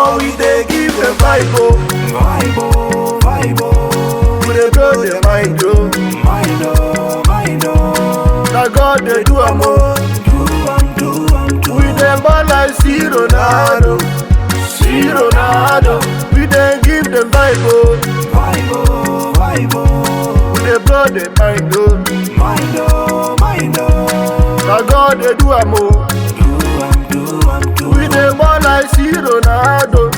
Omo, we dey give them vibe, oh. Vibe, oh, vibe, oh. We dey blow the mind, oh. Mind, oh, mind, oh. Na God dey do am, oh. We dey ball like see Ronaldo, see Ronaldo. We dey give them vibe, oh. Vibe, oh, vibe, oh. We dey blow the mind, oh. Mind, oh, mind, oh. Na God dey do am, oh. Do am, We dey ball like see Ronaldo,